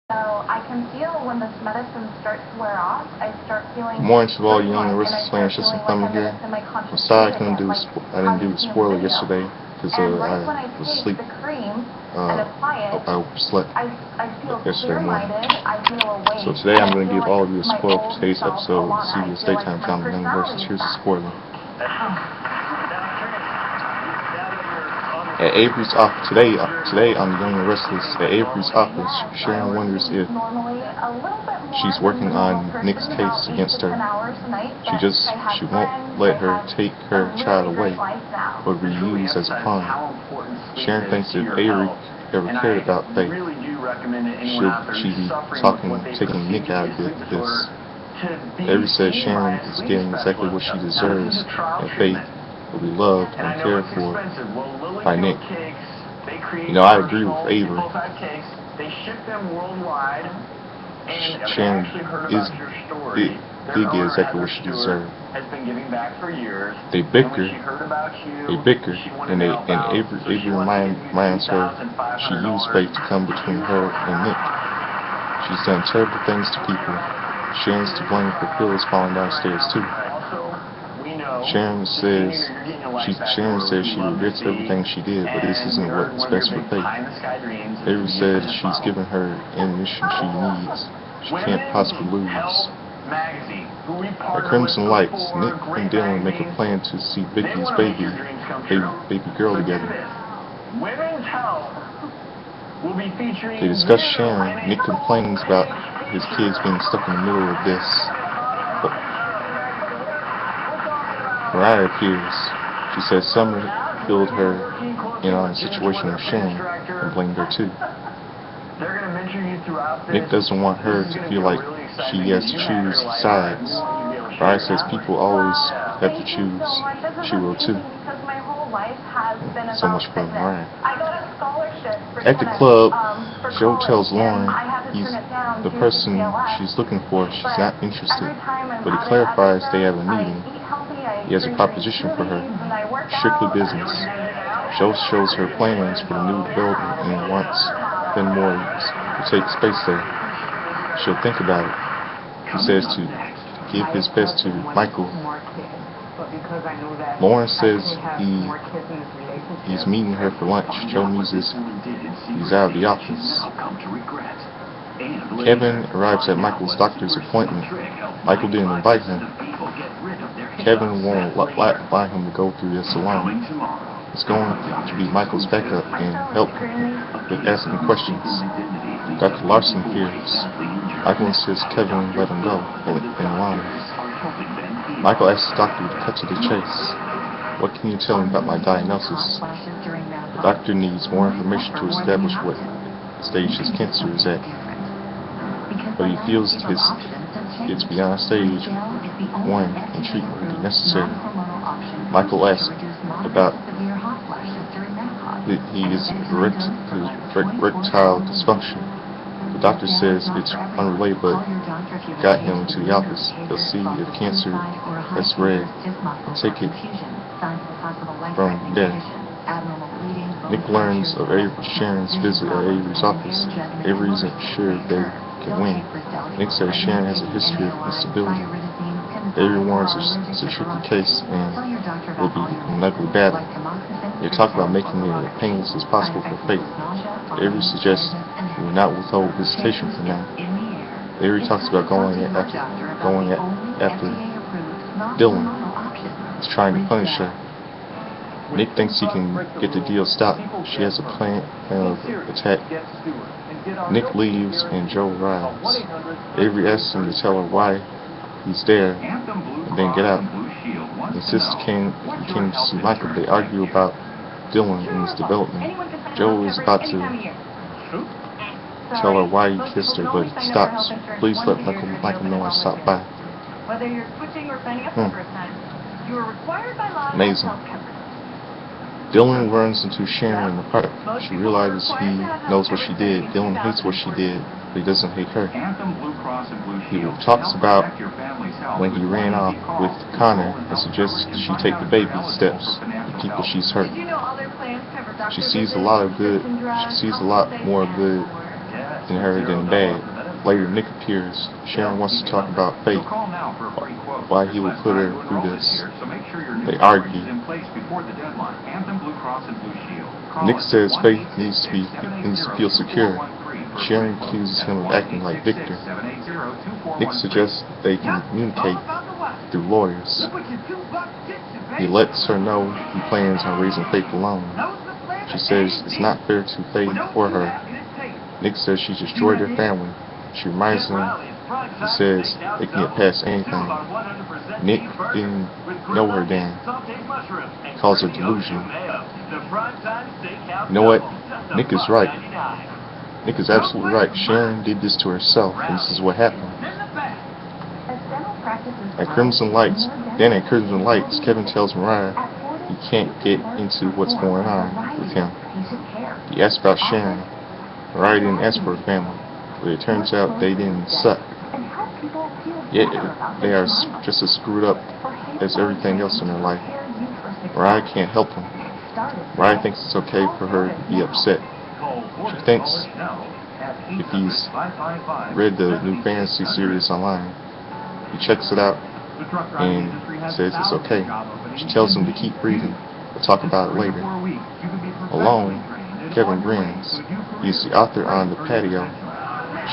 So I can feel when this medicine starts to wear off, I start feeling More into all you young dreamlike, and and I restless start players, just feeling like coming I'm here. in my I'm conscious sorry state again, like I how didn't you do the see in the spoiler video. yesterday because And right when I I was take asleep. the cream and apply it, I overslept I feel yesterday morning. clear-minded, I feel awake, So today and I'm I going to feel give like all of you a my spoil old for today's self, episode of Alana. I CBS feel like Daytime my Family Young versus. personality is Here's the back. spoiler. At Avery's office today on the Young and Restless, at Avery's office, Sharon wonders if she's working on Nick's case against her. She won't let her take her child away or be used as a pawn. Sharon thinks if Avery ever cared about Faith, she'd be taking Nick out of this. Avery says Sharon is getting exactly what she deserves, and Faith will be loved and cared for by Nick. You know, I agree with Avery. Sharon did get exactly what she deserved. They bicker, and Avery reminds her she used Faith to come between her and Nick. She's done terrible things to people. Sharon's to blame for pills falling downstairs too. Sharon says she regrets everything she did, but this isn't what's best for Faith. Avery says she's given her ammunition she needs. She can't possibly lose. At Crimson Lights, Nick and Dylan make a plan to see Vicky's baby girl together. They discuss Sharon. Nick complains about his kids being stuck in the middle of this. Mariah appears. She says Summer filled her in on the situation with Sharon and blamed her too. Nick doesn't want her to feel like she has to choose sides. Mariah says people always have to choose. She will too. So much for Mariah. At the club, Joe tells Lauren he's the person she's looking for. She's not interested, but he clarifies they have a meeting. He has a proposition for her, strictly business. Joe shows her plans for the new development and wants Fenmore to take space there. She'll think about it. He says to give his best to Michael. Lauren says he's meeting her for lunch. Joe muses he's out of the office. Kevin arrives at Michael's doctor's appointment. Michael didn't invite him. Kevin won't allow him to go through this alone. It's going to be Michael's backup and help with asking questions. Dr. Larson appears. Michael insists Kevin let him go in line. Michael asks the doctor to cut to the chase. What can you tell me about my diagnosis? The doctor needs more information to establish what stage his cancer is at. But he feels it's beyond stage 1 and treatment will be necessary. Michael asks about his erectile dysfunction. The doctor says it's unrelated but got him to the office. They'll see if cancer has spread and take it from there. Nick learns of Sharon's visit at Avery's office. Avery isn't sure they can win. Nick says Sharon has a history of instability. Avery warns it's a tricky case and will be an ugly battle. They talk about making it as painless as possible for Faith. Avery suggests he will not withhold visitation for now. Avery talks about going after Dylan. He's trying to punish her. Nick thinks he can get the deal stopped. She has a plan of attack. Nick leaves and Joe arrives. Avery asks him to tell her why he's there and then get out. He insists he came to see Michael. They argue about Dylan and his development. Joe is about to tell her why he kissed her, but stops. Please let Michael know I stopped by. Amazing. Dylan runs into Sharon in the park. She realizes he knows what she did. Dylan hates what she did, but he doesn't hate her. He talks about when he ran off with Connor and suggests she take the baby steps with people she's hurt. She sees a lot more good and her than bad. Later, Nick appears. Sharon wants to talk about Faith, why he would put her through this. They argue. Nick says Faith needs to feel secure. Sharon accuses him of acting like Victor. Nick suggests they can communicate through lawyers. He lets her know he plans on raising Faith alone. She says it's not fair to Faith or her. Nick says she destroyed their family. She reminds him, he says they can get past anything. Nick didn't know her then. He calls her delusional. You know what? Nick is right. Nick is absolutely right. Sharon did this to herself, and this is what happened. At Crimson Lights, Kevin tells Mariah he can't get into what's going on with him. He asks about Sharon. Mariah didn't ask for her family, but it turns out they didn't suck. Yet they are just as screwed up as everything else in their life. Mariah can't help him. Mariah thinks it's okay for her to be upset. She thinks if he's read the new fantasy series online, he checks it out and says it's okay. She tells him to keep breathing. We'll talk about it later. Alone, Kevin grins. He's the author on the patio.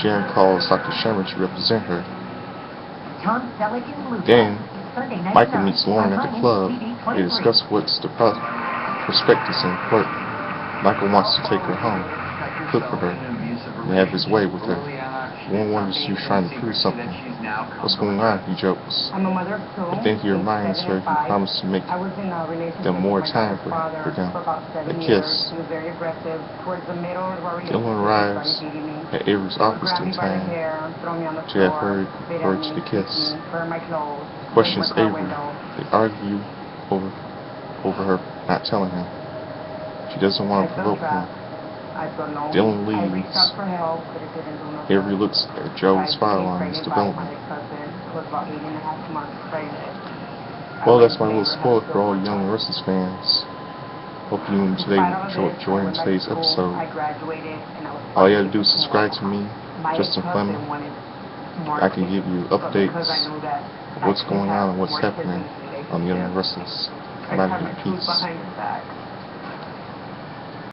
Sharon calls Dr. Sherman to represent her. Then, Michael meets Lauren at the club. They discuss what's the prospectus in court. Michael wants to take her home, cook for her, and have his way with her. Lauren wonders if she's trying to prove something. What's going on, he jokes. But then he reminds her he promised to make them more time for them. They kiss. Dylan arrives at Avery's office in time to have heard to the kiss. Questions Avery. They argue over her not telling him. She doesn't want to provoke him. Dylan leaves. Avery looks at Joe's file on his development. Well, that's my little spoiler for all young Restless fans. Hope you enjoyed today's episode. All you have to do is subscribe to me, Justin Fleming. I can give you updates of what's going on and what's happening on the Young Restless. I'm out of here. Peace.